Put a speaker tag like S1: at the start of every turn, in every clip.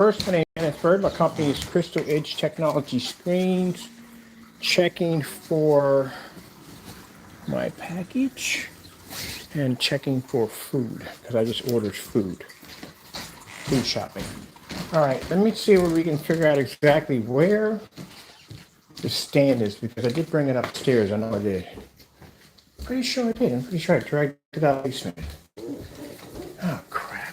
S1: First, my name is Kenneth Bird. My company is Crystal Edge Technology Screens. Checking for my package and checking for food because I just ordered food shopping. All right, let me see where we can figure out exactly where the stand is because I did bring it upstairs. I know I did. Pretty sure I did. I'm pretty sure I dragged it out of the basement. Oh, crap.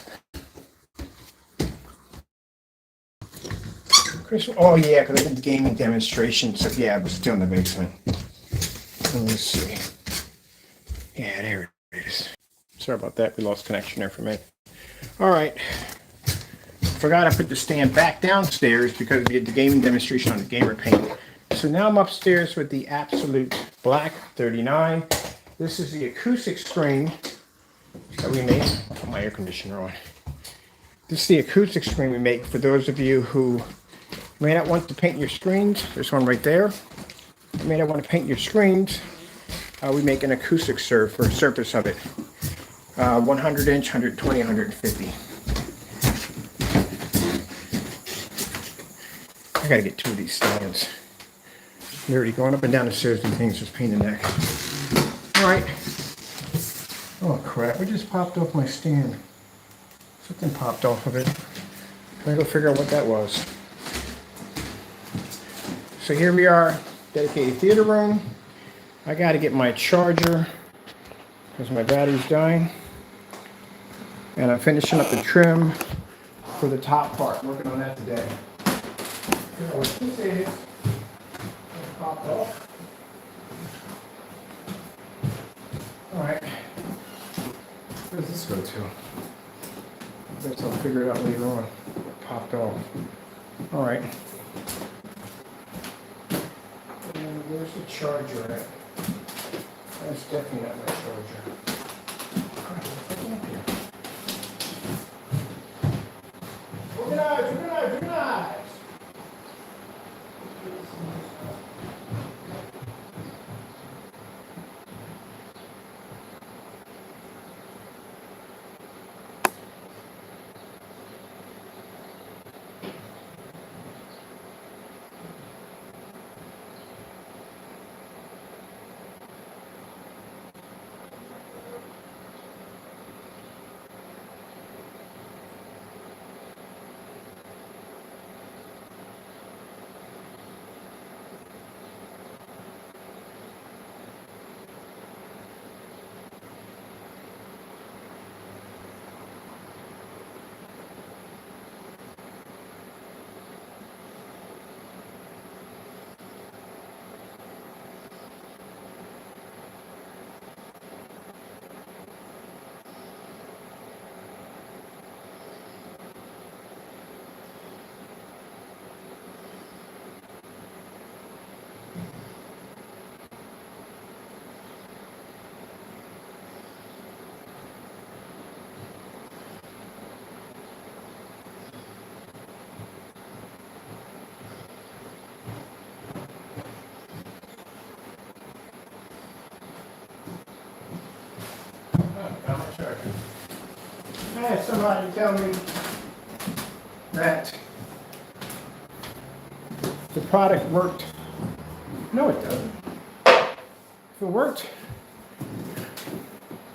S1: Chris, oh yeah, because I did the gaming demonstration. So yeah, it was still in the basement. Let me see. Yeah, there it is. Sorry about that. We lost connection there for a minute. All right. Forgot I put the stand back downstairs because we did the gaming demonstration on the gamer paint. So now I'm upstairs with the Absolute Black 39. This is the acoustic screen that we make. I'll put my air conditioner on. This is the acoustic screen we make for those of you who may not want to paint your screens. There's one right there. You may not want to paint your screens. We make an acoustic surface of it. 100 inch, 120, 150. I gotta get two of these stands. They're already going up and down the stairs and things, just pain in the neck. All right. Oh crap, we just popped off my stand. Something popped off of it. I gotta go figure out what that was. So here we are, dedicated theater room. I gotta get my charger because my battery's dying. And I'm finishing up the trim for the top part, working on that today. What this is, popped off. All right, where does this go to? I guess I'll figure it out later on. It popped off. All right. And where's the charger at? That's definitely not my charger. Organize. I had somebody tell me that the product worked. No, it doesn't. If it worked,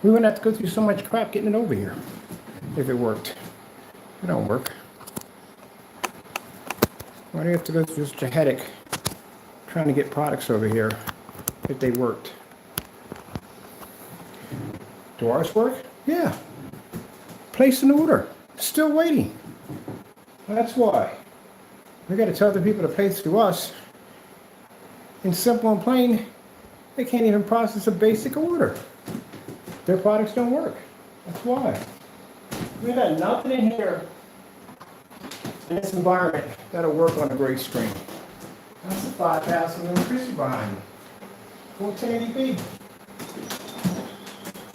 S1: we wouldn't have to go through so much crap getting it over here. If it worked. It don't work. Why do you have to go through such a headache trying to get products over here if they worked? Do ours work? Yeah. Place an order. Still waiting. That's why. We got to tell other people to place through us. In simple and plain, they can't even process a basic order. Their products don't work. That's why. We got nothing in here in this environment that'll work on a gray screen. That's the 5,000 electricity behind me. 1480p.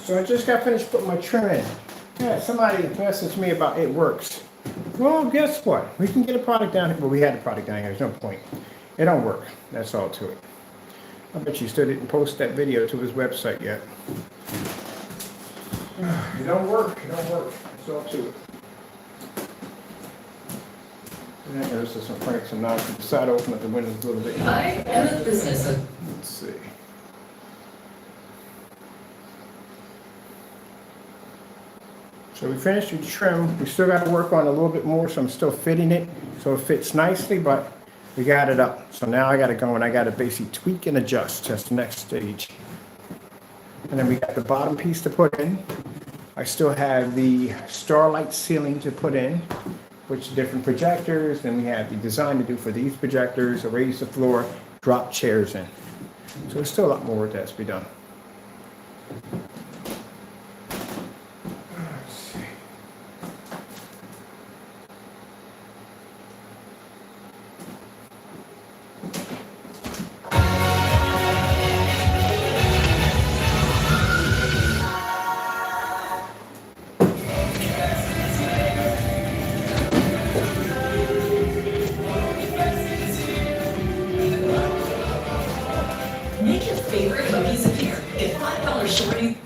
S1: So I just got finished putting my trim in. Yeah, somebody messaged me about it works. Well, guess what? We can get a product down here. Well, we had a product down here. There's no point. It don't work. That's all to it. I bet you still didn't post that video to his website yet. It don't work. It don't work. That's all to it. And then there's some cranks and knobs. Decide to open up the windows a little bit.
S2: I am a business.
S1: Let's see. So we finished with the trim. We still got to work on it a little bit more, so I'm still fitting it so it fits nicely, but we got it up. So now I got to go and I got to basically tweak and adjust. That's the next stage. And then we got the bottom piece to put in. I still have the Starlight ceiling to put in, which different projectors. Then we have the design to do for these projectors, a raise the floor, drop chairs in. So there's still a lot more work that has to be done. Let's see.
S2: Make your favorite hoodies appear. Get $5 shorty.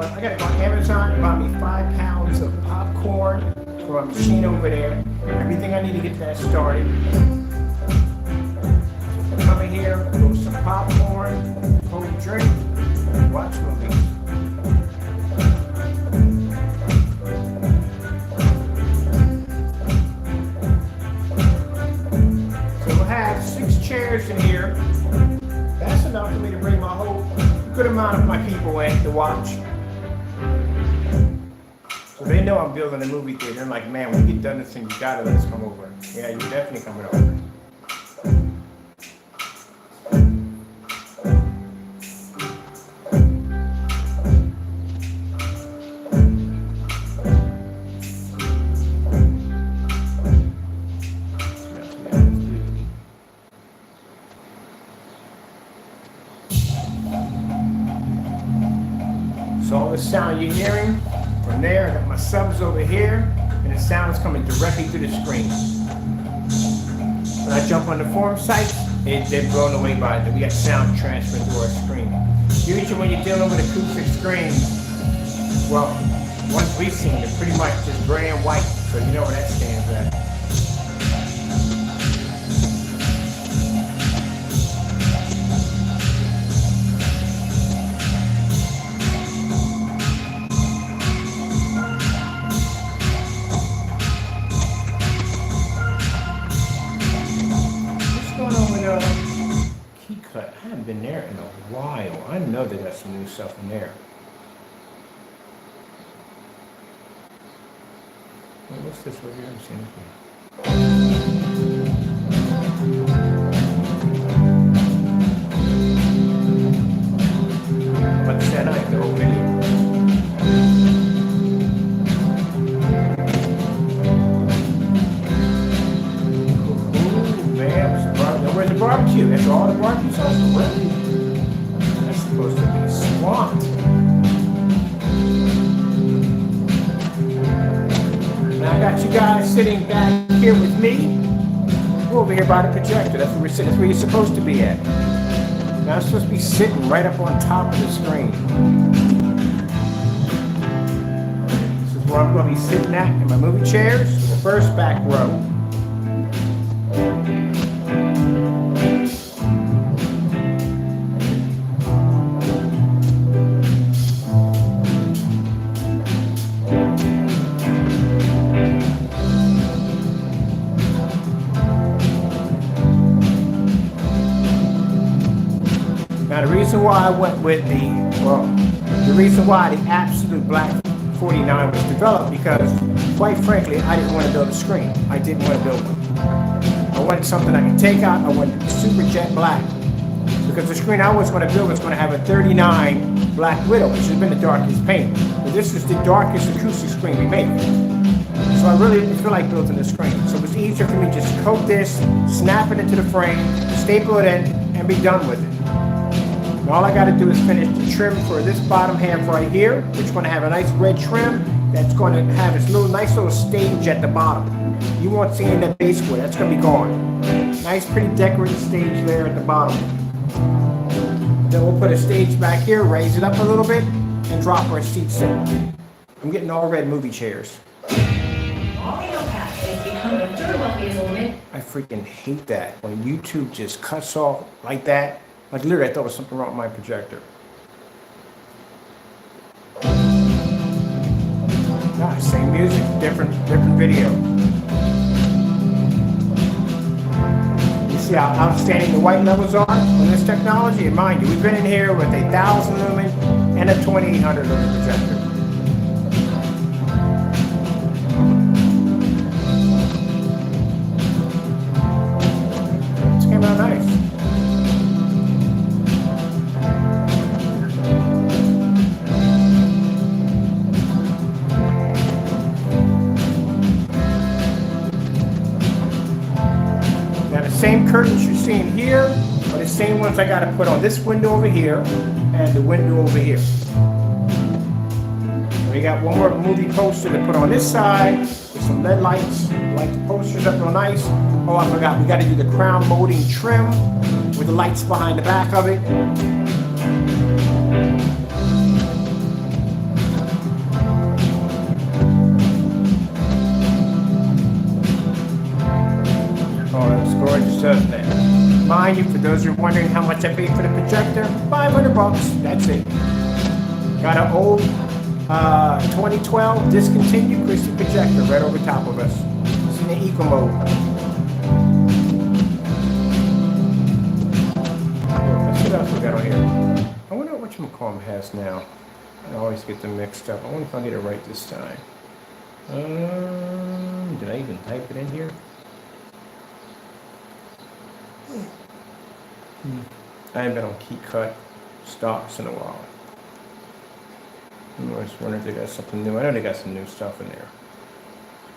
S2: I gotta go on Amazon and buy me 5 pounds of popcorn from a machine over there. Everything I need to get that started. Come in here, throw some popcorn, cold drink, watch movies. So we'll have 6 chairs in here. That's enough for me to bring my whole good amount of my people in to watch. So they know I'm building a movie theater. They're like, man, when you get done this thing, you gotta let us come over. Yeah, you're definitely coming over. So all the sound you're hearing from there, I got my subs over here, and the sound is coming directly through the screen. When I jump on the forum site, they're blown away by it. We got sound transferring through our screen. Usually when you're dealing with acoustic screens, well, ones we've seen, they're pretty much just gray and white, so you know where that stands at. Key cut. I haven't been there in a while. I know they got some new stuff in there. Well, what's this over here? I'm seeing it. How much that I the whole video? Where's the barbecue? That's all the barbecue sauce? Really? That's supposed to be swamped. Now I got you guys sitting back here with me. We're over here by the projector. That's where we're sitting. That's where you're supposed to be at. Now I'm supposed to be sitting right up on top of the screen. This is where I'm going to be sitting at in my movie chairs, the first back row. Now the reason why I went with the, well, The reason why the absolute black 49 was developed, because quite frankly, I didn't want to build a screen. I didn't want to build one. I wanted something I could take out. I wanted super jet black. Because the screen I was going to build was going to have a 39 Black Widow, which has been the darkest paint. But this is the darkest acoustic screen we make. So I really didn't feel like building the screen. So it was easier for me to just coat this, snap it into the frame, staple it in, and be done with it. And all I got to do is finish the trim for this bottom half right here, which is going to have a nice red trim that's going to have its nice little stage at the bottom. You won't see any of that base wood. That's going to be gone. Nice, pretty decorated stage there at the bottom. Then we'll put a stage back here, raise it up a little bit, and drop our seats in. I'm getting all red movie chairs. I freaking hate that when YouTube just cuts off like that. Like literally, I thought there was something wrong with my projector. Nah, same music, different video. You see how outstanding the white levels are on this technology? And mind you, we've been in here with a 1,000 lumen and a 2,800 lumen projector. This came out nice. Same curtains you're seeing here are the same ones I got to put on this window over here and the window over here. We got one more movie poster to put on this side with some LED lights. Light the posters up real nice. Oh, I forgot, we got to do the crown molding trim with the lights behind the back of it. Gorgeous, doesn't it? Mind you, for those who are wondering how much I paid for the projector, $500. That's it. Got an old 2012 discontinued Christie projector right over top of us. It's in the eco mode. Let's see what else we got on here. I wonder what whatchamacallit has now. I always get them mixed up. I wonder if I get it right this time. Did I even type it in here? I haven't been on KeyCut stocks in a while. I was wondering if they got something new. I know they got some new stuff in there.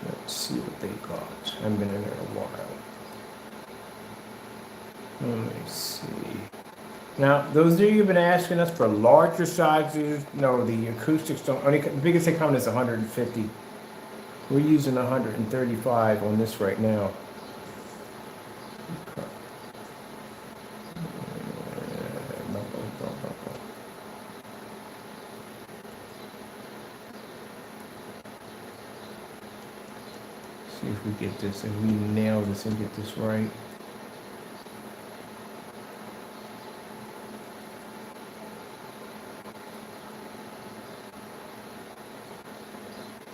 S2: Let's see what they got. I haven't been in there in a while. Let me see. Now, those of you who've been asking us for larger sizes, no, the acoustics don't. Only the biggest they come is 150. We're using 135 on this right now. Okay. See if we get this and we nail this and get this right.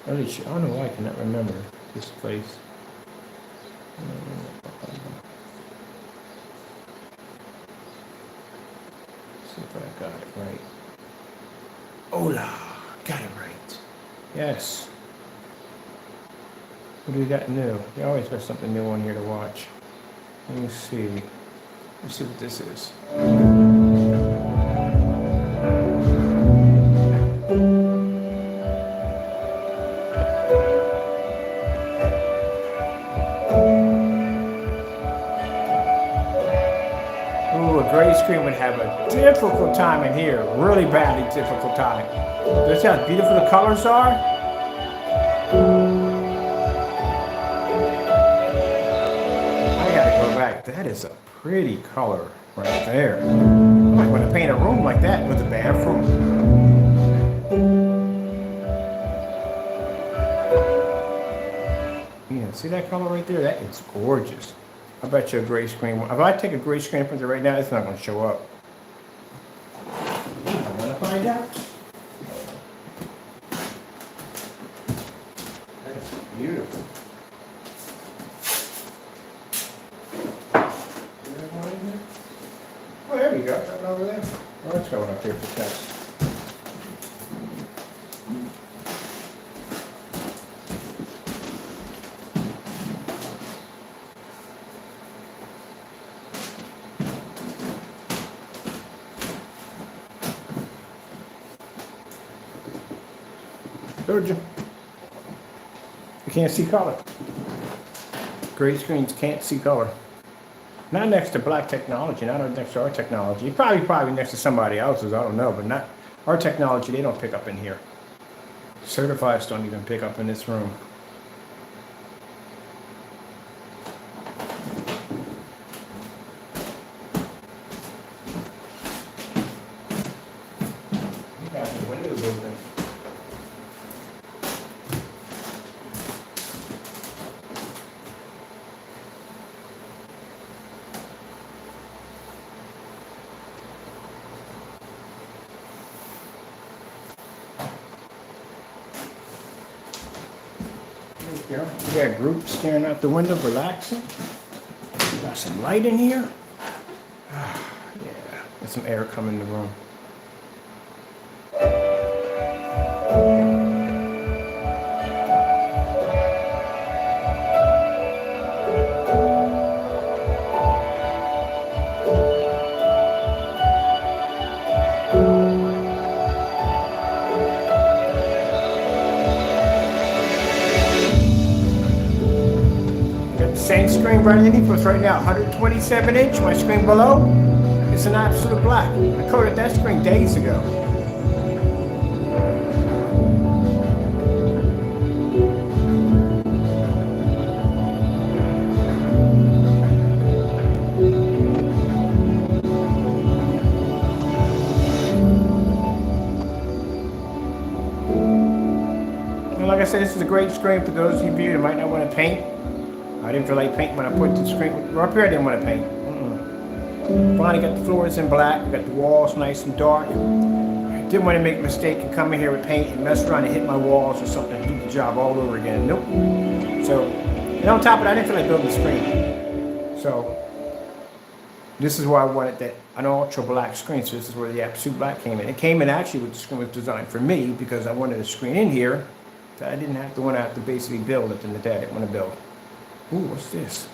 S2: I don't know why I cannot remember this place. See if I got it right. Hola, got it right. Yes. What do we got new? You always got something new on here to watch. Let me see. Let's see what this is. Ooh, a gray screen would have a difficult time in here. Really badly difficult time. This how beautiful the colors are. That is a pretty color right there. I might want to paint a room like that with a bathroom. Yeah, see that color right there? That is gorgeous. I bet you a gray screen. If I take a gray screen printer right now, it's not going to show up. I want to find out. That's beautiful. Oh, there we go. Right over there. Oh, that's going up here for test. Told you. You can't see color. Gray screens can't see color. Not next to black technology, not next to our technology. Probably next to somebody else's, I don't know, but not our technology, they don't pick up in here. Certifieds don't even pick up in this room. You got the windows open. You got groups staring out the window, relaxing. Got some light in here. Yeah, there's some air coming in the room. Same screen right underneath us right now, 127 inch. My screen below, it's an absolute black. I coated that screen days ago. And like I said, this is a great screen for those of you that might not want to paint. I didn't feel like painting when I put the screen up here. I didn't want to paint. Finally got the floors in black. Got the walls nice and dark. Didn't want to make a mistake and come in here with paint and mess around and hit my walls or something and do the job all over again. Nope. So, and on top of that, I didn't feel like building the screen. So, this is why I wanted that an ultra black screen. So this is where the absolute black came in. It came in actually with the screen was designed for me because I wanted a screen in here that I didn't have to basically build at the end of the day. I didn't want to build. Ooh, what's this?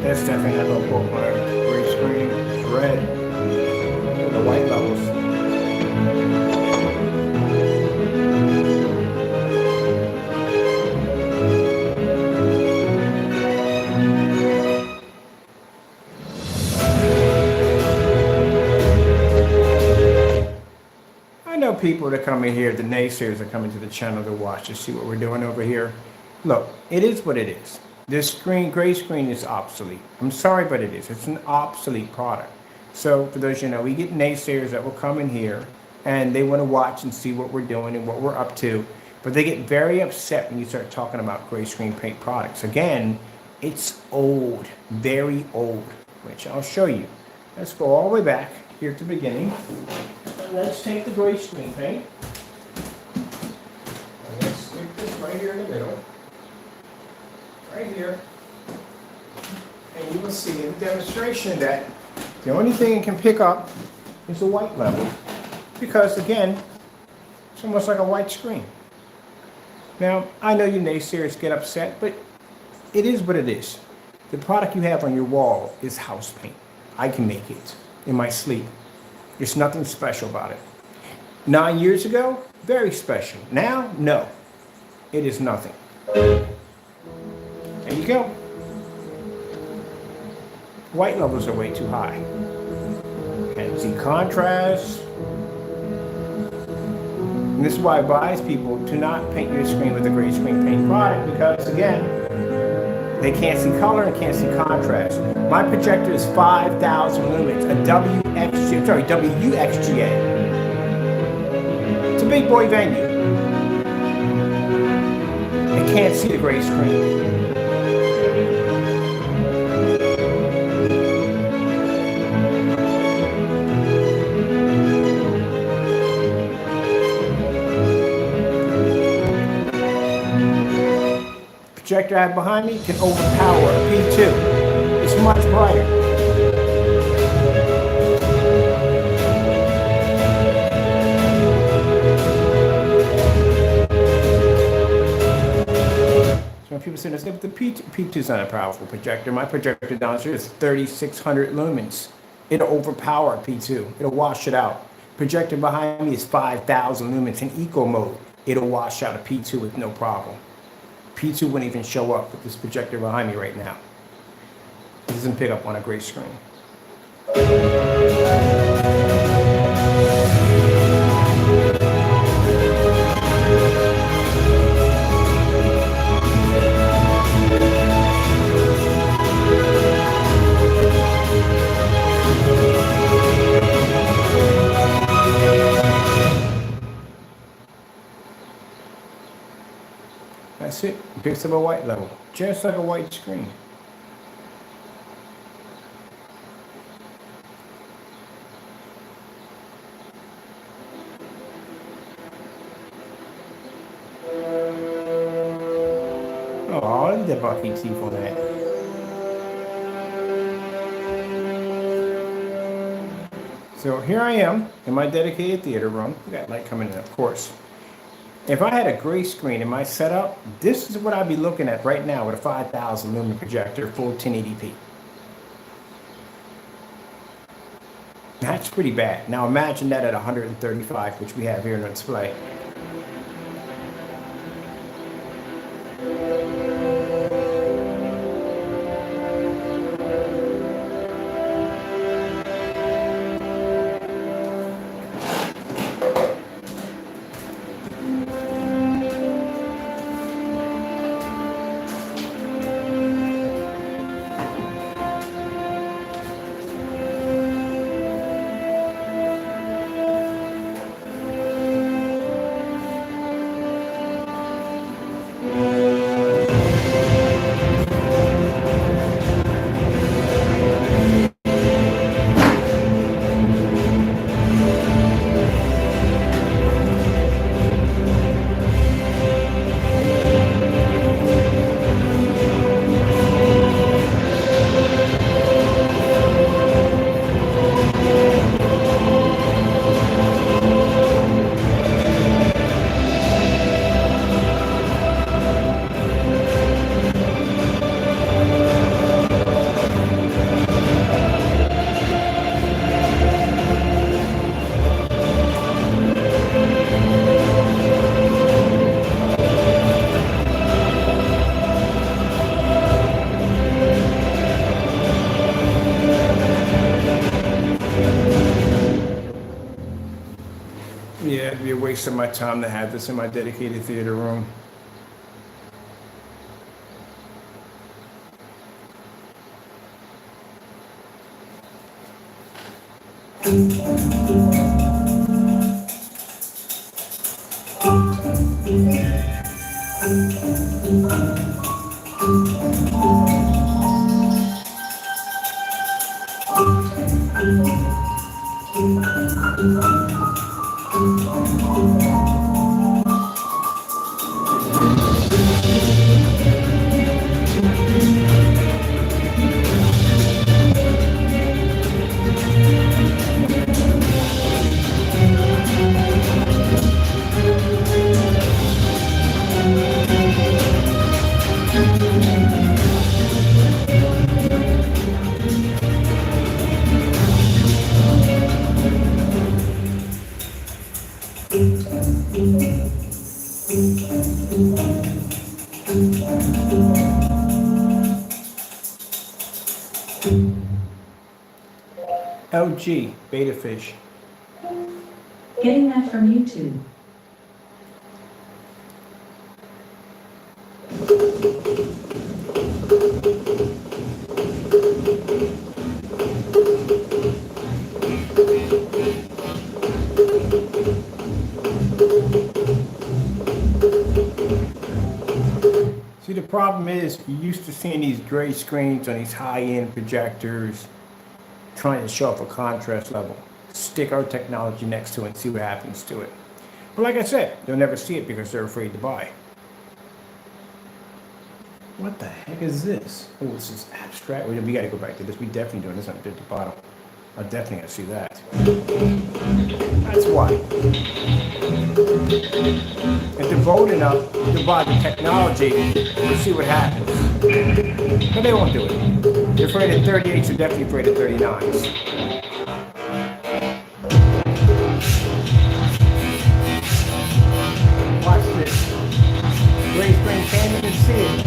S2: That's definitely not gonna quote my gray screen. It's red with the white levels. I know people that come in here, the naysayers that come into the channel to watch to see what we're doing over here. Look, it is what it is. This gray screen is obsolete. I'm sorry, but it is. It's an obsolete product. So for those we get naysayers that will come in here and they want to watch and see what we're doing and what we're up to. But they get very upset when you start talking about gray screen paint products. Again, it's old, very old, which I'll show you. Let's go all the way back here to the beginning. And let's take the gray screen paint. And let's stick this right here in the middle. Right here, and you will see in the demonstration that the only thing it can pick up is the white level, because again, it's almost like a white screen. Now, I know you naysayers get upset, but it is what it is. The product you have on your wall is house paint. I can make it in my sleep. There's nothing special about it. 9 years ago, very special. Now, no, it is nothing. There you go. White levels are way too high. Can't see contrast. And this is why I advise people to not paint your screen with a gray screen paint product, because again, they can't see color and can't see contrast. My projector is 5,000 lumens, a WXGA. It's a big boy venue. I can't see the gray screen. projector I have behind me can overpower a P2. It's much brighter. So when people say, "Let's get the P2 is not a powerful projector. My projector downstairs is 3,600 lumens. It'll overpower P2. It'll wash it out. Projector behind me is 5,000 lumens in eco mode. It'll wash out a P2 with no problem. P2 wouldn't even show up with this projector behind me right now. It doesn't pick up on a gray screen." That's it. It picks up a white level, just like a white screen. Oh, look at the Bucky teeth on that. So here I am in my dedicated theater room. We got light coming in, of course. If I had a gray screen in my setup, this is what I'd be looking at right now with a 5,000 lumen projector, full 1080p. That's pretty bad. Now imagine that at 135, which we have here in the display. Yeah, it'd be a waste of my time to have this in my dedicated theater room. LG Beta Fish.
S3: Getting that from YouTube.
S2: See, the problem is you're used to seeing these gray screens on these high-end projectors trying to show up a contrast level. Stick our technology next to it and see what happens to it. But like I said, they'll never see it because they're afraid to buy. What the heck is this? Oh, this is abstract. We got to go back to this. We definitely doing this on the bottom. I definitely got to see that. That's why. If they're bold enough to buy the technology, we'll see what happens. But they won't do it. They're afraid of 38s, they're definitely afraid of 39s. Watch this. Gray screen can't even see it.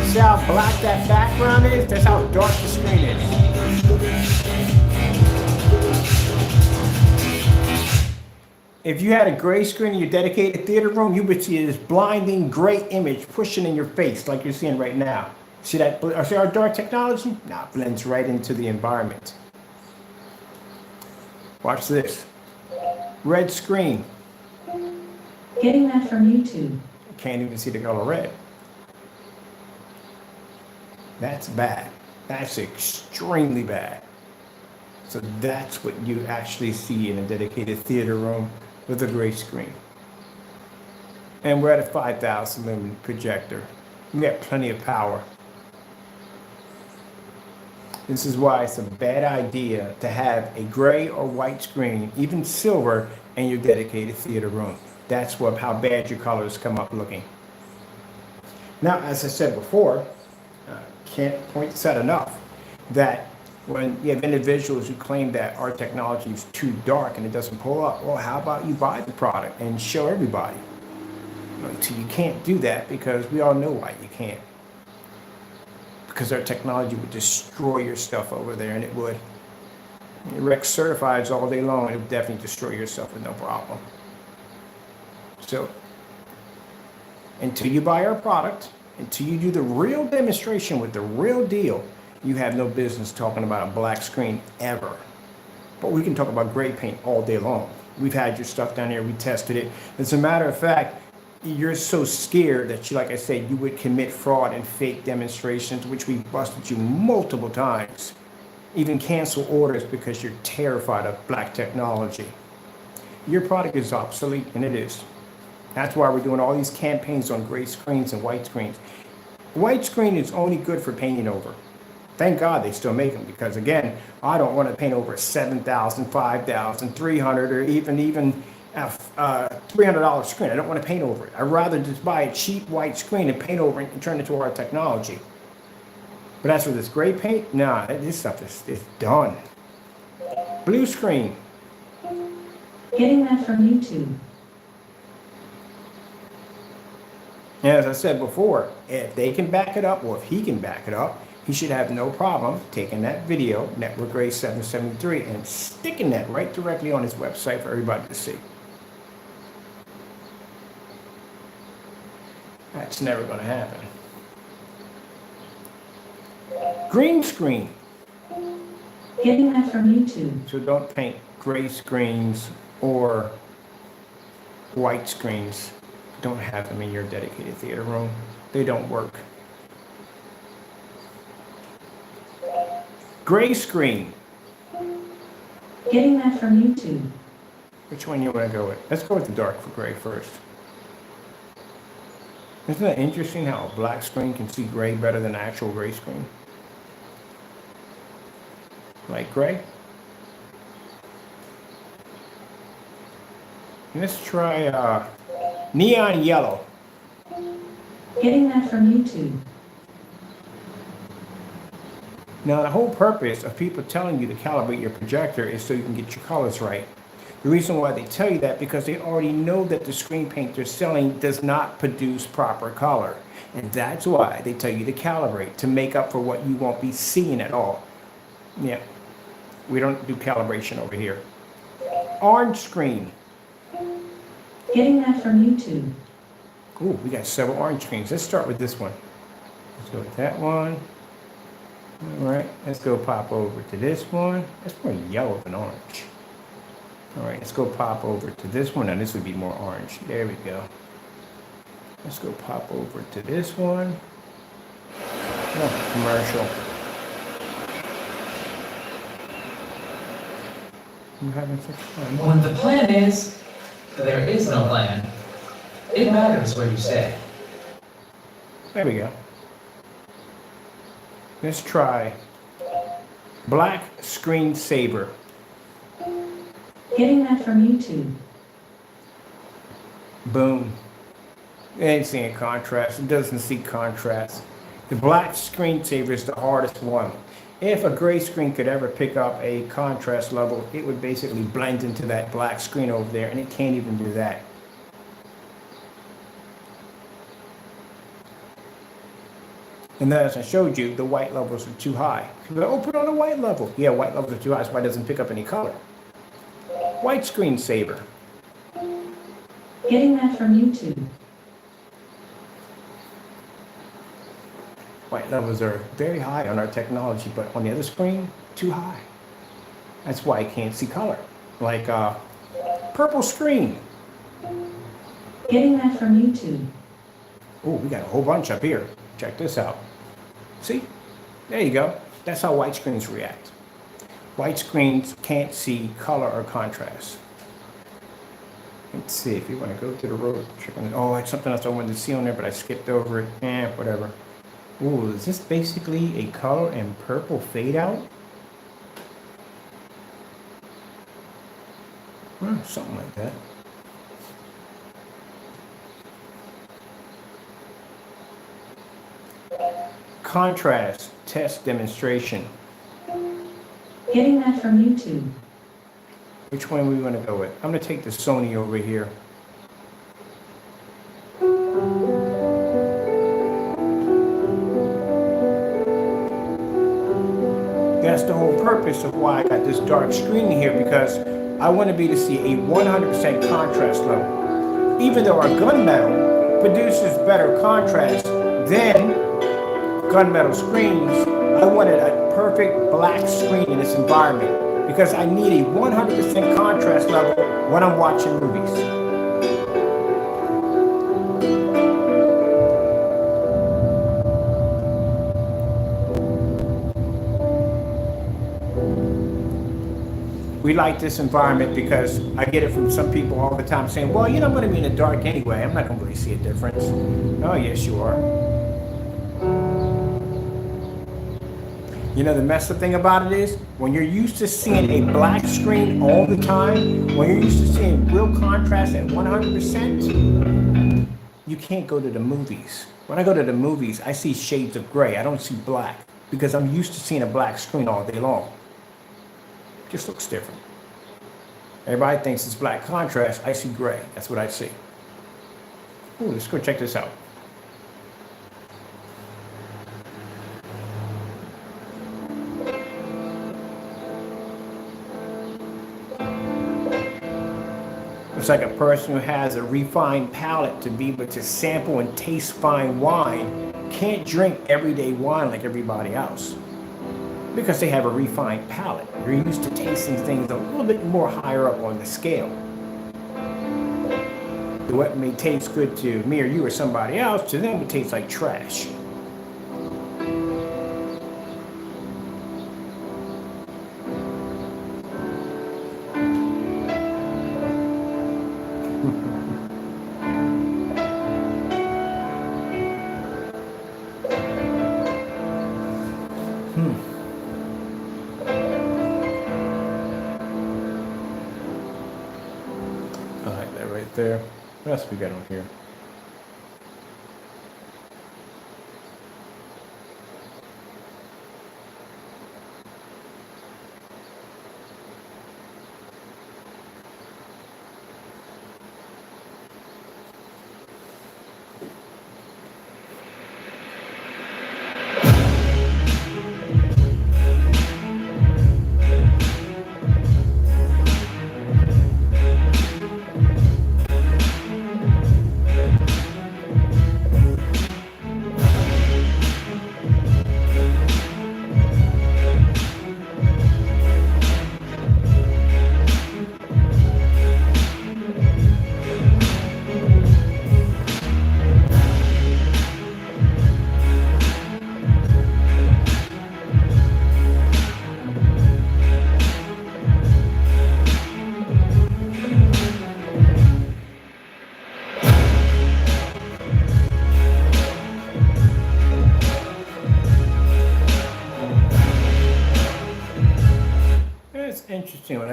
S2: See how black that background is? That's how dark the screen is. If you had a gray screen in your dedicated theater room, you would see this blinding gray image pushing in your face like you're seeing right now. See that? See our dark technology? Nah, it blends right into the environment. Watch this. Red screen.
S3: Getting that from YouTube.
S2: Can't even see the color red. That's bad. That's extremely bad. So that's what you actually see in a dedicated theater room with a gray screen. And we're at a 5,000 lumen projector. We got plenty of power. This is why it's a bad idea to have a gray or white screen, even silver, in your dedicated theater room. That's how bad your colors come up looking. Now, as I said before, can't point this out enough, that when you have individuals who claim that our technology is too dark and it doesn't pull up, well, how about you buy the product and show everybody? So you can't do that because we all know why you can't. Because our technology would destroy your stuff over there, and it would. Rex certifies all day long, it would definitely destroy your stuff with no problem. So, until you buy our product, until you do the real demonstration with the real deal, you have no business talking about a black screen ever. But we can talk about gray paint all day long. We've had your stuff down here, we tested it. As a matter of fact, you're so scared that you, like I said, you would commit fraud and fake demonstrations, which we've busted you multiple times. Even cancel orders because you're terrified of black technology. Your product is obsolete, and it is. That's why we're doing all these campaigns on gray screens and white screens. White screen is only good for painting over. Thank God they still make them, because again, I don't want to paint over 7,000, 5,000, 300, or even $300 screen. I don't want to paint over it. I'd rather just buy a cheap white screen and paint over it and turn it to our technology. But as for this gray paint, nah, this stuff is done. Blue screen.
S3: Getting that from YouTube.
S2: And as I said before, if they can back it up, or if he can back it up, he should have no problem taking that video, Network Gray 773, and sticking that right directly on his website for everybody to see. That's never going to happen. Green screen.
S3: Getting that from YouTube.
S2: So don't paint gray screens or white screens. Don't have them in your dedicated theater room. They don't work. Gray screen.
S3: Getting that from YouTube.
S2: Which one you want to go with? Let's go with the dark for gray first. Isn't that interesting how a black screen can see gray better than an actual gray screen? Light gray. And let's try neon yellow.
S3: Getting that from YouTube.
S2: Now, the whole purpose of people telling you to calibrate your projector is so you can get your colors right. The reason why they tell you that, because they already know that the screen paint they're selling does not produce proper color. And that's why they tell you to calibrate, to make up for what you won't be seeing at all. Yeah, we don't do calibration over here. Orange screen.
S3: Getting that from YouTube.
S2: Ooh, we got several orange screens. Let's start with this one. Let's go with that one. All right, let's go pop over to this one. That's more yellow than orange. All right, let's go pop over to this one. Now this would be more orange. There we go. Let's go pop over to this one. Oh, commercial. I'm having such fun.
S4: When the plan is, there is no plan. It matters where you stay.
S2: There we go. Let's try black screensaver.
S3: Getting that from YouTube.
S2: Boom. It ain't seeing contrast. It doesn't see contrast. The black screensaver is the hardest one. If a gray screen could ever pick up a contrast level, it would basically blend into that black screen over there, and it can't even do that. And then, as I showed you, the white levels are too high. Oh, put on a white level. Yeah, white levels are too high, so it doesn't pick up any color. White screensaver.
S3: Getting that from YouTube.
S2: White levels are very high on our technology, but on the other screen, too high. That's why I can't see color. Like purple screen.
S3: Getting that from YouTube.
S2: Oh, we got a whole bunch up here. Check this out. See? There you go. That's how white screens react. White screens can't see color or contrast. Let's see if you want to go to the road. Oh, it's something else I wanted to see on there, but I skipped over it. Whatever. Ooh, is this basically a color and purple fade out? Something like that. Contrast test demonstration.
S3: Getting that from YouTube.
S2: Which one we want to go with? I'm going to take the Sony over here. That's the whole purpose of why I got this dark screen here, because I want to be to see a 100% contrast level. Even though our gunmetal produces better contrast than gunmetal screens, I wanted a perfect black screen in this environment because I need a 100% contrast level when I'm watching movies. We like this environment because I get it from some people all the time saying, well, you know, I'm going to be in the dark anyway. I'm not going to really see a difference. Oh, yes, you are. You know, the messed up thing about it is when you're used to seeing a black screen all the time, when you're used to seeing real contrast at 100%, you can't go to the movies. When I go to the movies, I see shades of gray. I don't see black because I'm used to seeing a black screen all day long. Just looks different. Everybody thinks it's black contrast. I see gray. That's what I see. Ooh, let's go check this out. It's like a person who has a refined palate to be able to sample and taste fine wine can't drink everyday wine like everybody else. Because they have a refined palate. They're used to tasting things a little bit more higher up on the scale. What may taste good to me or you or somebody else, to them it tastes like trash. There. What else we got on here?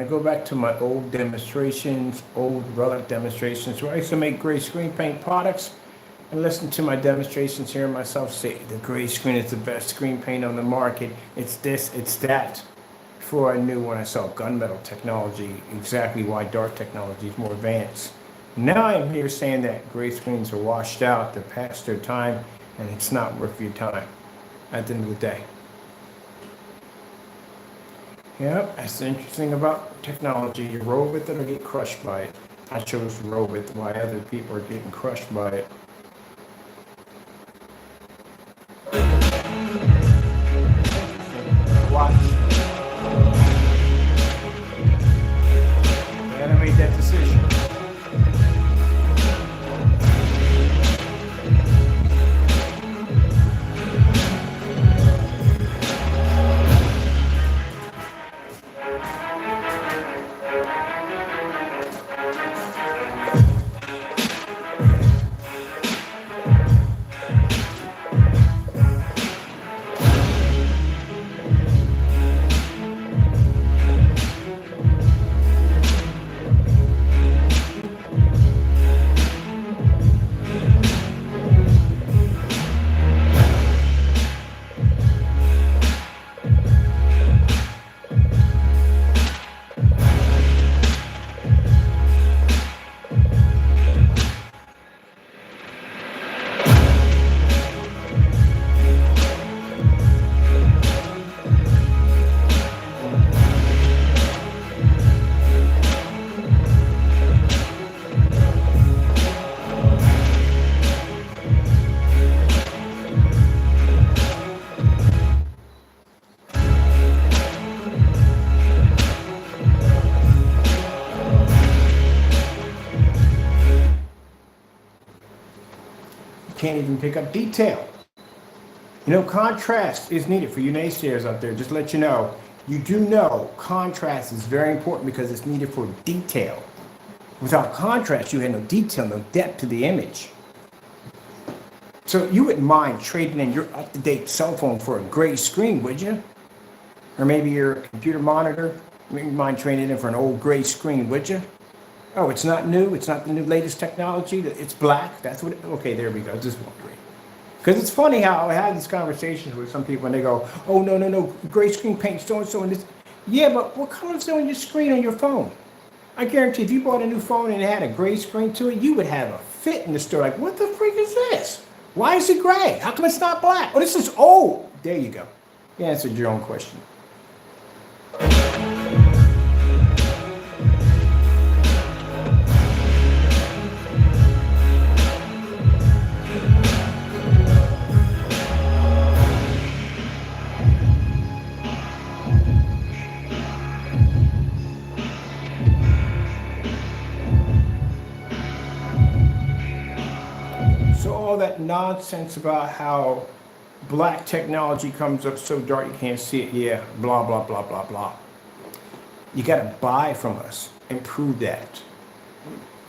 S2: I go back to my old demonstrations, old relic demonstrations, where I used to make gray screen paint products, and listen to my demonstrations, hearing myself say, the gray screen is the best screen paint on the market. It's this, it's that. Before I knew, when I saw gunmetal technology, exactly why dark technology is more advanced. Now I'm here saying that gray screens are washed out, they're past their time, and it's not worth your time at the end of the day. Yep, that's the interesting about technology. You roll with it or get crushed by it. I chose to roll with why other people are getting crushed by it. Watch. And I made that decision. Can't even pick up detail. You know, contrast is needed for you naysayers out there. Just to let you know, you do know contrast is very important because it's needed for detail. Without contrast, you have no detail, no depth to the image. So you wouldn't mind trading in your up-to-date cell phone for a gray screen, would you? Or maybe your computer monitor, you wouldn't mind trading in for an old gray screen, would you? Oh, it's not new. It's not the new latest technology. It's black. That's what. Okay, there we go. Just wondering. Because it's funny how I have these conversations with some people and they go, "Oh no, gray screen paint so and so and this." Yeah, but what color is on your screen on your phone? I guarantee if you bought a new phone and it had a gray screen to it, you would have a fit in the store. Like, what the freak is this? Why is it gray? How come it's not black? Oh, this is old. There you go. You answered your own question. All that nonsense about how black technology comes up so dark you can't see it, yeah, blah, blah, blah, blah, blah. You got to buy from us and prove that.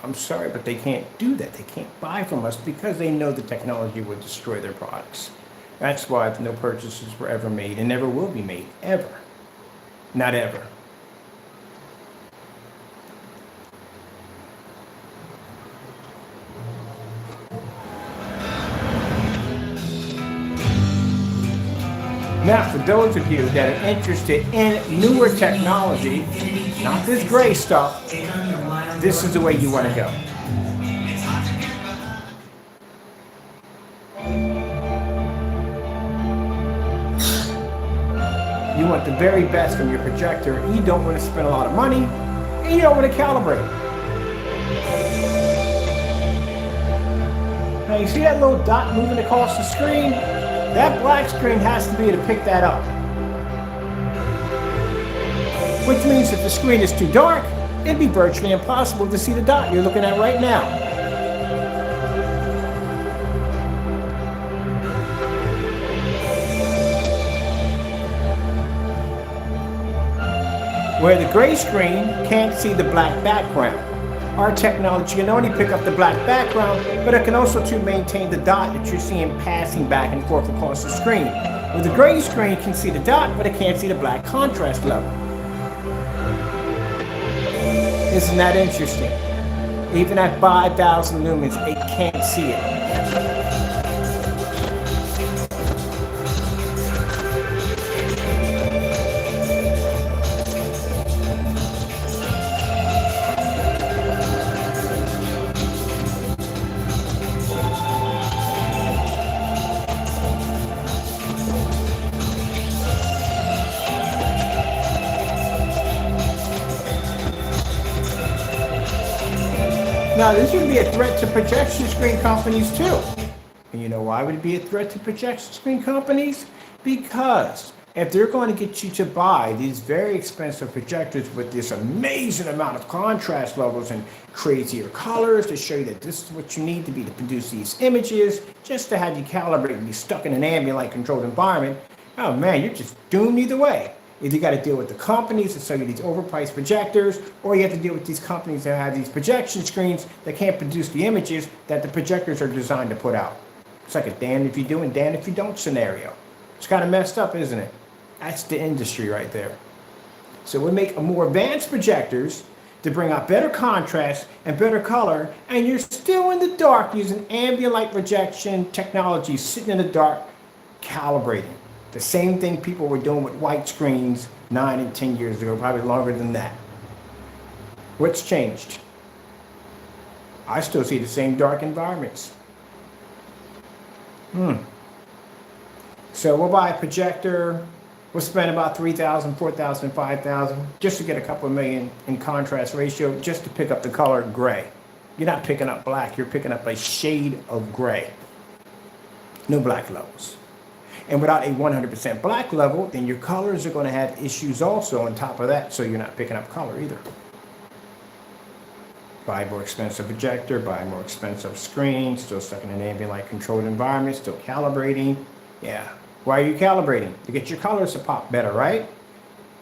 S2: I'm sorry, but they can't do that. They can't buy from us because they know the technology would destroy their products. That's why no purchases were ever made and never will be made, ever. Not ever. Now, for those of you that are interested in newer technology, not this gray stuff, this is the way you want to go. You want the very best from your projector. You don't want to spend a lot of money, and you don't want to calibrate. Now, you see that little dot moving across the screen? That black screen has to be able to pick that up. Which means if the screen is too dark, it'd be virtually impossible to see the dot you're looking at right now. Where the gray screen can't see the black background. Our technology can only pick up the black background, but it can also to maintain the dot that you're seeing passing back and forth across the screen. Where the gray screen can see the dot, but it can't see the black contrast level. Isn't that interesting? Even at 5,000 lumens, it can't see it. Now, this would be a threat to projection screen companies too. And you know why would it be a threat to projection screen companies? Because if they're going to get you to buy these very expensive projectors with this amazing amount of contrast levels and crazier colors to show you that this is what you need to be to produce these images, just to have you calibrate and be stuck in an ambient light controlled environment, oh man, you're just doomed either way. Either you got to deal with the companies that sell you these overpriced projectors, or you have to deal with these companies that have these projection screens that can't produce the images that the projectors are designed to put out. It's like a damn if you do and damn if you don't scenario. It's kind of messed up, isn't it? That's the industry right there. So we make more advanced projectors to bring out better contrast and better color, and you're still in the dark using ambient light projection technology, sitting in the dark, calibrating. The same thing people were doing with white screens 9 and 10 years ago, probably longer than that. What's changed? I still see the same dark environments. So we'll buy a projector, we'll spend about $3,000, $4,000, $5,000 just to get a couple of million in contrast ratio, just to pick up the color gray. You're not picking up black, you're picking up a shade of gray. No black levels. And without a 100% black level, then your colors are going to have issues also on top of that, so you're not picking up color either. Buy a more expensive projector, buy a more expensive screen, still stuck in an ambient light controlled environment, still calibrating. Yeah. Why are you calibrating? To get your colors to pop better, right?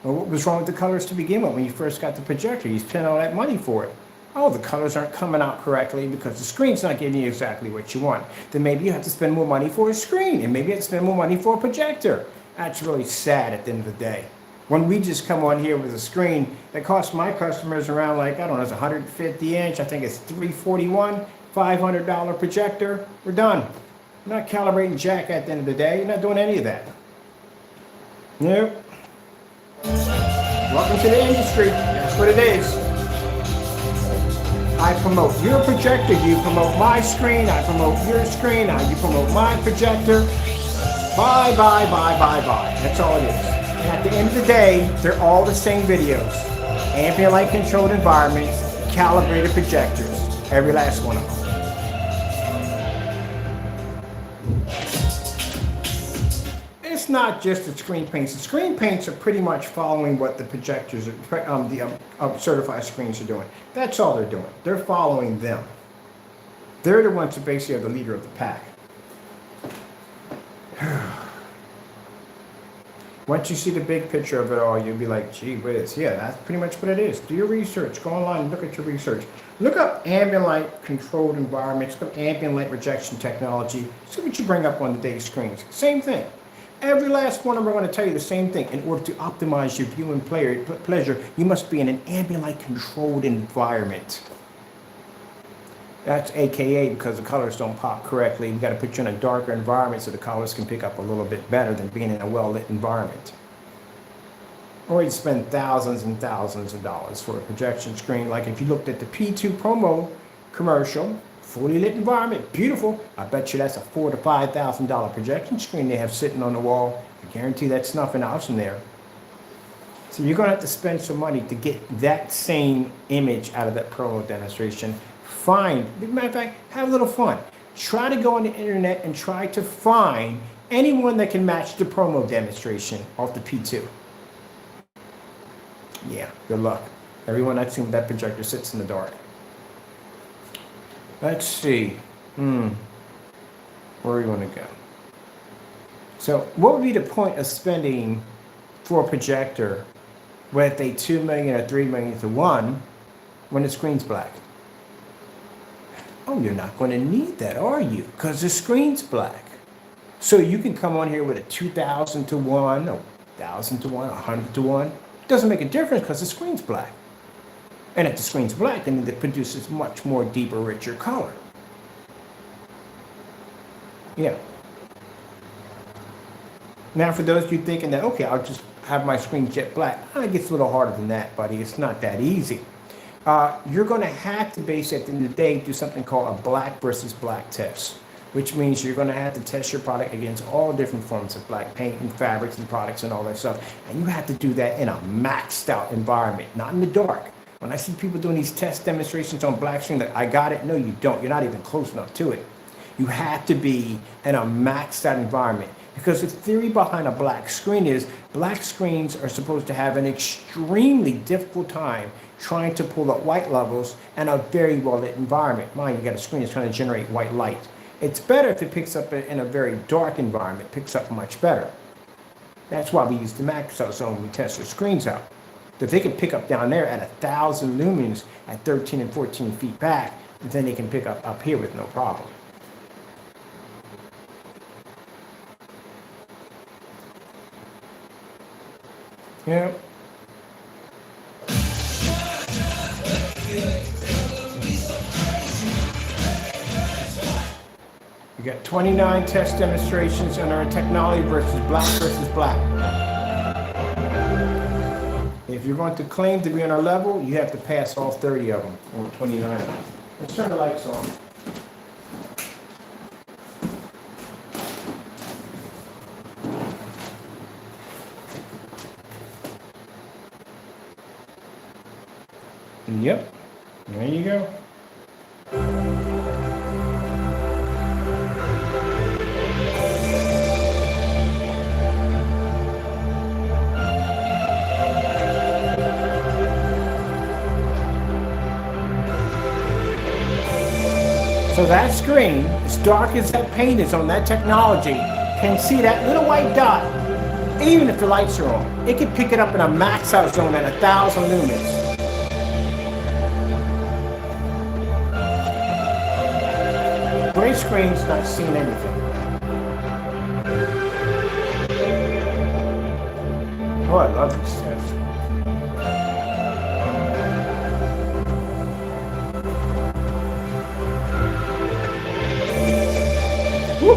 S2: Well, what was wrong with the colors to begin with when you first got the projector? You spent all that money for it. Oh, the colors aren't coming out correctly because the screen's not giving you exactly what you want. Then maybe you have to spend more money for a screen, and maybe you have to spend more money for a projector. That's really sad at the end of the day. When we just come on here with a screen that costs my customers around, like, I don't know, it's 150 inch, I think it's $341, $500 projector, we're done. We're not calibrating jack at the end of the day. You're not doing any of that. Nope. Welcome to the industry. That's what it is. I promote your projector, you promote my screen, I promote your screen, you promote my projector. Bye, bye, bye, bye, bye. That's all it is. And at the end of the day, they're all the same videos. Ambient light controlled environments, calibrated projectors. Every last one of them. It's not just the screen paints. The screen paints are pretty much following what the projectors, the certified screens are doing. That's all they're doing. They're following them. They're the ones who basically are the leader of the pack. Once you see the big picture of it all, you'll be like, gee whiz, yeah, that's pretty much what it is. Do your research. Go online and look at your research. Look up ambient light controlled environments, look up ambient light rejection technology. See what you bring up on the day screens. Same thing. Every last one of them are going to tell you the same thing. In order to optimize your viewing pleasure, you must be in an ambient light controlled environment. That's AKA because the colors don't pop correctly. We got to put you in a darker environment so the colors can pick up a little bit better than being in a well-lit environment. Or you spend thousands and thousands of dollars for a projection screen. Like if you looked at the P2 promo commercial, fully lit environment, beautiful. I bet you that's a $4,000 to $5,000 projection screen they have sitting on the wall. I guarantee that's nothing else in there. So you're going to have to spend some money to get that same image out of that promo demonstration. Find, as a matter of fact, have a little fun. Try to go on the internet and try to find anyone that can match the promo demonstration off the P2. Yeah, good luck. Everyone I've seen with that projector sits in the dark. Let's see. Where are we going to go? So what would be the point of spending for a projector with a 2 million or 3 million to 1 when the screen's black? Oh, you're not going to need that, are you? Because the screen's black. So you can come on here with a 2,000 to 1, or 1,000 to 1, 100 to 1. It doesn't make a difference because the screen's black. And if the screen's black, then it produces much more deeper, richer color. Yeah. Now, for those of you thinking that, okay, I'll just have my screen jet black, it gets a little harder than that, buddy. It's not that easy. You're going to have to basically, at the end of the day, do something called a black versus black test, which means you're going to have to test your product against all different forms of black paint and fabrics and products and all that stuff. And you have to do that in a maxed out environment, not in the dark. When I see people doing these test demonstrations on black screen, like, I got it. No, you don't. You're not even close enough to it. You have to be in a maxed out environment, because the theory behind a black screen is black screens are supposed to have an extremely difficult time trying to pull up white levels in a very well lit environment. Mind you, got a screen that's trying to generate white light. It's better if it picks up in a very dark environment, picks up much better. That's why we use the max out zone when we test our screens out. If they can pick up down there at 1,000 lumens at 13 and 14 feet back, then they can pick up here with no problem. Yeah. We got 29 test demonstrations on our technology versus black. If you're going to claim to be on our level, you have to pass all 30 of them, or 29 of them. Let's turn the lights on. Yep, there you go. So that screen, as dark as that paint is on that technology, can see that little white dot, even if the lights are on. It can pick it up in a max out zone at 1,000 lumens. Gray screen's not seeing anything. Oh, I love this test. Woo!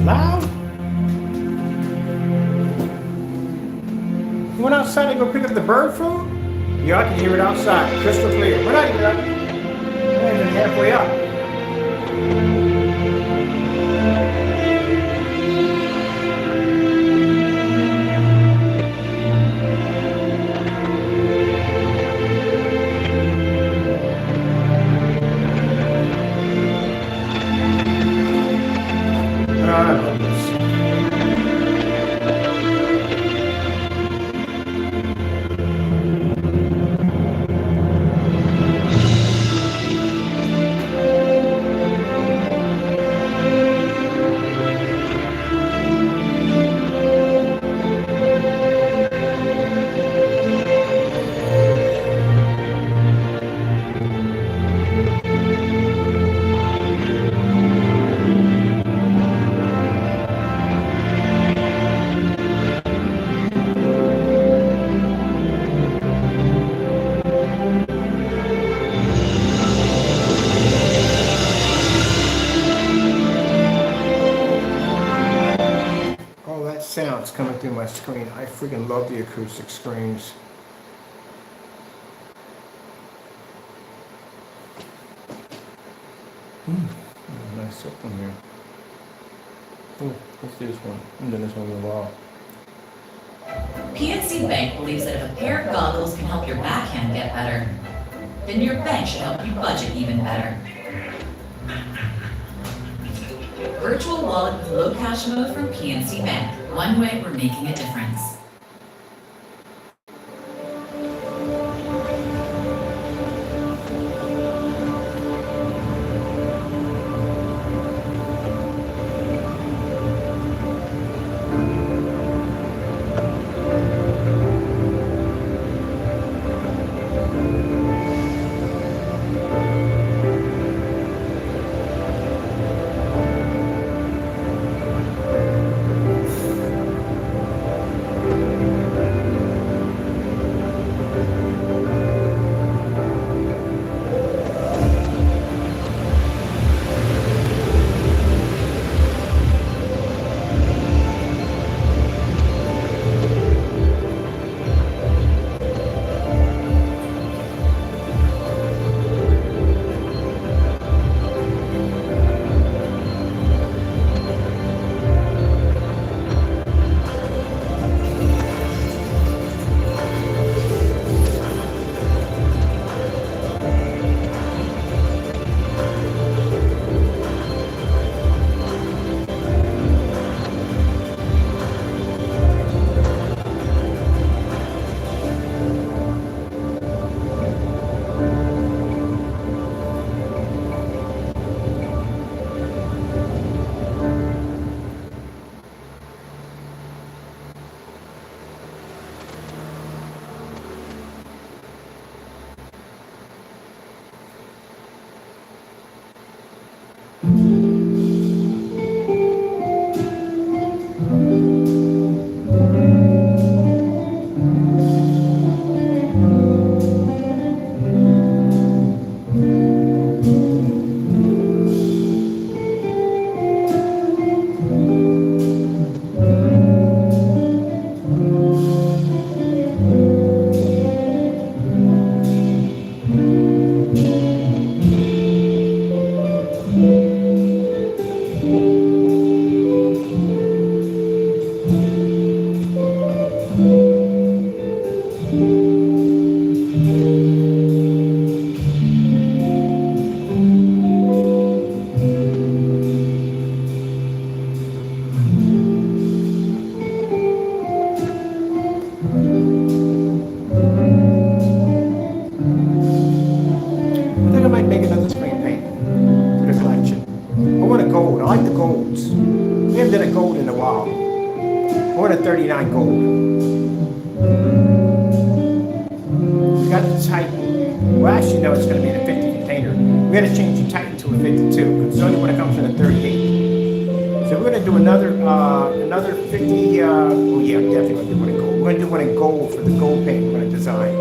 S2: Loud? You went outside to go pick up the bird food? Yeah, I can hear it outside, crystal clear. We're not even up. We're not even halfway up. I love this. sounds coming through my screen. I freaking love the acoustic screens. Nice up one here. Oh, let's do this one. And then this one will wall.
S5: PNC Bank believes that if a pair of goggles can help your backhand get better, then your bank should help you budget even better. Virtual wallet with low cash mode from PNC Bank. One way we're making a difference.
S2: More than 39 gold. We got to tighten. Well, actually, no, it's going to be in a 50 container. We got to change the Titan to a 52 because it's only when it comes in a 38. So we're going to do another 50. Oh yeah, I'm definitely going to do one in gold. We're going to do one in gold for the gold paint we're going to design.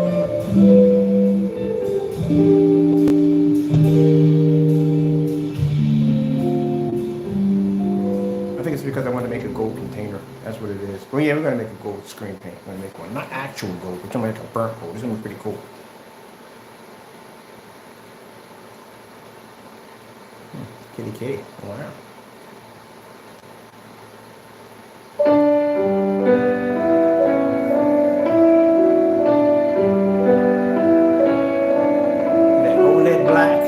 S2: Because I want to make a gold container. That's what it is. Well, yeah, we're going to make a gold screen paint. We're going to make one. Not actual gold. We're going to make a burnt gold. It's going to be pretty cool. Kitty kitty. Wow. That OLED black.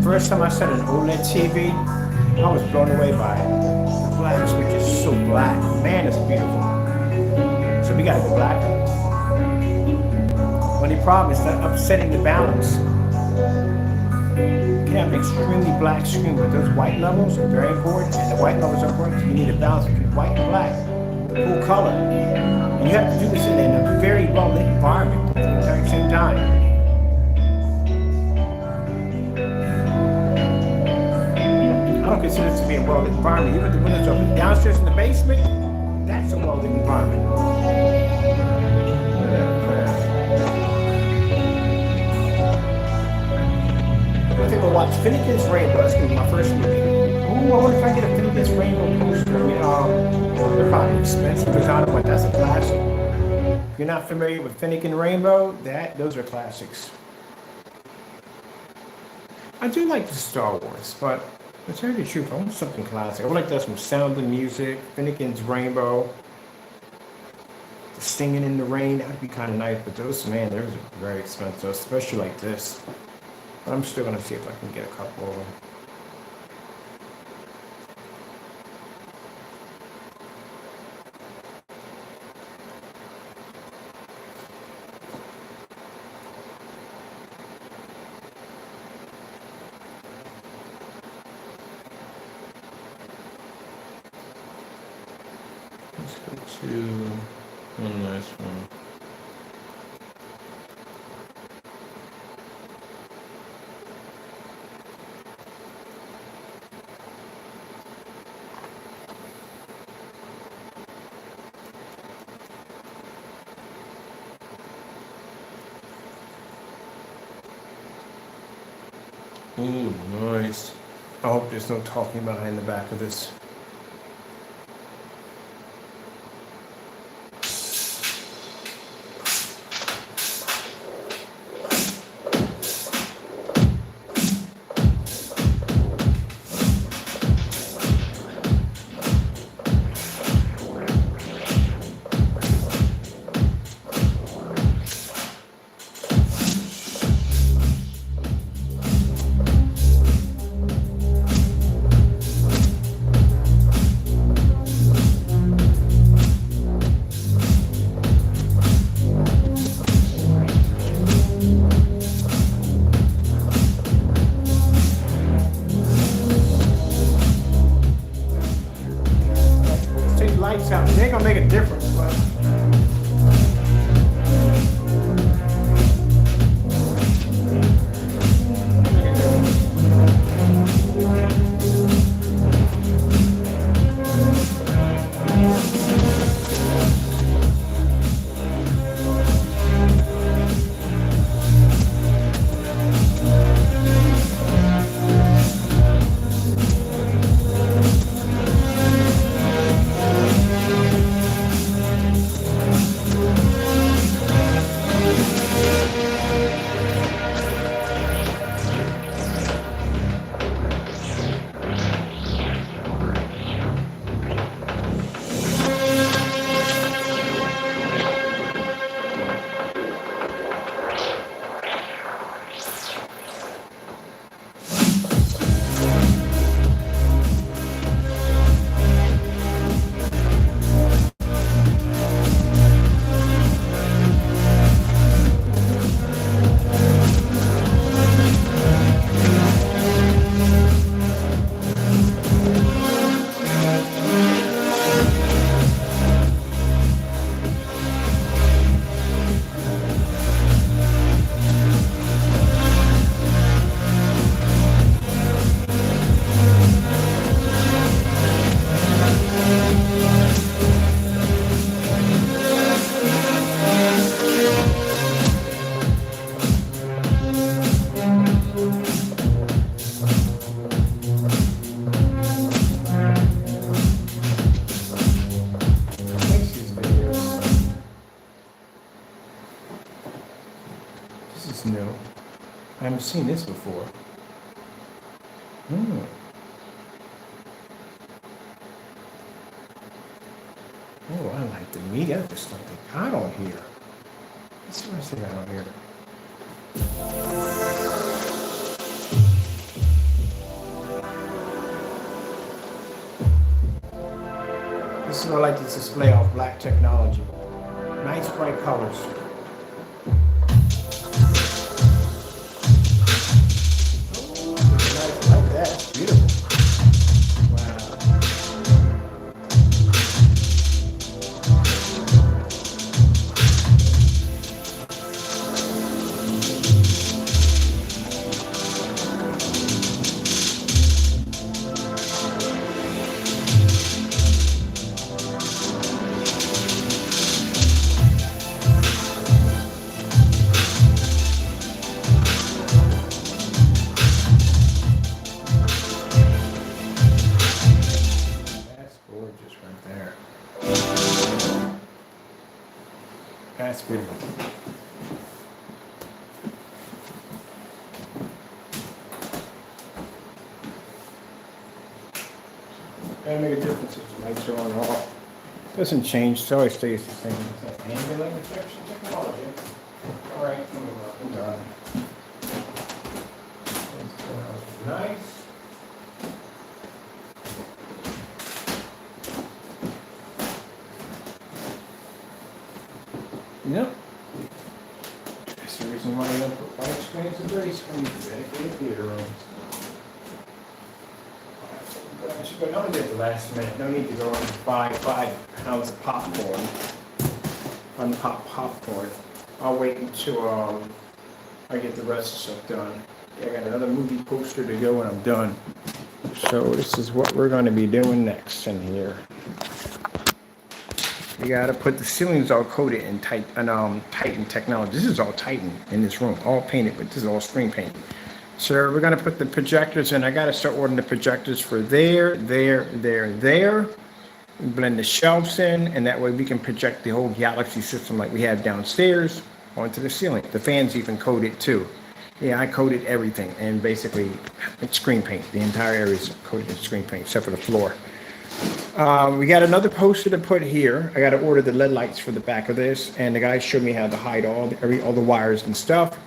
S2: First time I saw an OLED TV, I was blown away by it. The black switch is so black. Man, it's beautiful. So we gotta go black. Only problem is that upsetting the balance. You can have an extremely black screen, but those white levels are very important, and the white levels are important. You need a balance between white and black, full color. And you have to do this in a very well-lit environment at the very same time. I don't consider this to be a well-lit environment. Even the windows open downstairs in the basement, that's a well-lit environment. I think we'll watch Finnegan's Rainbow. That's gonna be my first movie. Ooh, I wonder if I get a Finnegan's Rainbow poster. I mean, they're probably expensive, but that's a classic. If you're not familiar with Finnegan Rainbow, those are classics. I do like the Star Wars, but to tell you the truth, I want something classic. I would like to have some Sound of Music, Finnegan's Rainbow, the Singing in the Rain. That would be kind of nice, but those are very expensive, especially like this. But I'm still gonna see if I can get a couple of them. Let's go to one last one. Ooh, nice. I hope there's no talking behind the back of this. Lights out. They ain't gonna make a difference, but this is new. I haven't seen this before. Oh, I like the meat. There's something hot on here. Let's see what I see on here. This is what I like to display off black technology. Nice bright colors. there. That's beautiful. Doesn't make a difference if the lights are on or off. Doesn't change, it always stays the same. It's like ambient inspection technology. All right, I'm done. Nice. Yep. That's the reason why I don't put white screens and gray screens in dedicated theater rooms. But don't get the last minute. No need to go and buy 5 pounds of popcorn. Unpopped popcorn. I'll wait until I get the rest of stuff done. I got another movie poster to go when I'm done. So this is what we're going to be doing next in here. We got to put the ceilings all coated in Titan technology. This is all Titan in this room, all painted, but this is all screen paint. So we're going to put the projectors in. I got to start ordering the projectors for there. Blend the shelves in, and that way we can project the whole Galaxy system like we have downstairs onto the ceiling. The fans even coated too. Yeah, I coated everything, and basically it's screen paint. The entire area is coated in screen paint, except for the floor. We got another poster to put here. I got to order the LED lights for the back of this, and the guy showed me how to hide all the wires and stuff.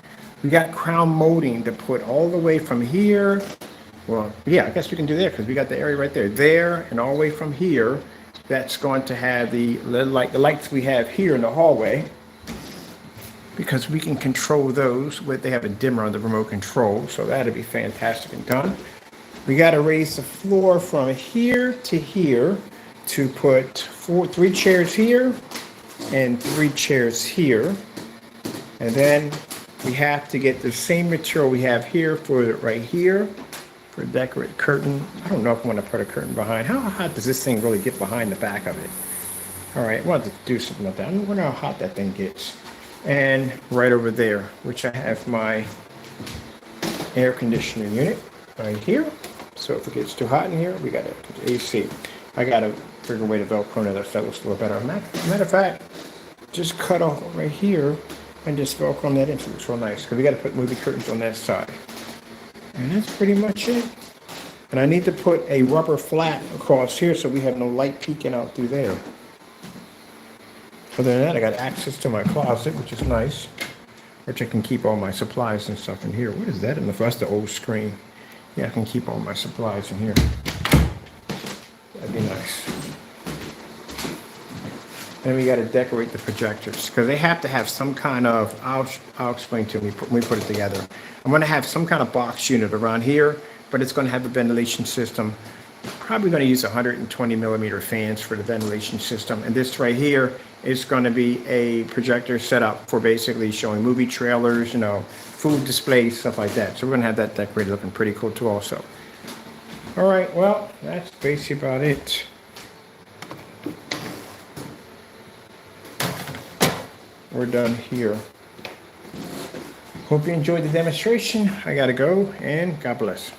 S2: We got crown molding to put all the way from here. Well, yeah, I guess we can do that because we got the area right there, and all the way from here. That's going to have the LED light, the lights we have here in the hallway, because we can control those. They have a dimmer on the remote control, so that'll be fantastic and done. We got to raise the floor from here to here to put 3 chairs here and 3 chairs here, and then we have to get the same material we have here for right here for decorate curtain. I don't know if I want to put a curtain behind. How hot does this thing really get behind the back of it? All right, I wanted to do something like that. I wonder how hot that thing gets. And right over there, which I have my air conditioning unit right here. So if it gets too hot in here, we got to put the AC. I got to figure a way to Velcro that so looks a little better. Matter of fact, just cut off right here and just Velcro that in, so it's real nice. Because we got to put movie curtains on that side. And that's pretty much it. And I need to put a rubber flat across here so we have no light peeking out through there. Other than that, I got access to my closet, which is nice. Which I can keep all my supplies and stuff in here. What is that in the front? That's the old screen. Yeah, I can keep all my supplies in here. That'd be nice. And we got to decorate the projectors because they have to have some kind of, I'll explain to you when we put it together. I'm going to have some kind of box unit around here, but it's going to have a ventilation system. Probably going to use 120 millimeter fans for the ventilation system. And this right here is going to be a projector set up for basically showing movie trailers, food displays, stuff like that. So we're going to have that decorated looking pretty cool too also. All right, well, that's basically about it. We're done here. Hope you enjoyed the demonstration. I gotta go, and God bless.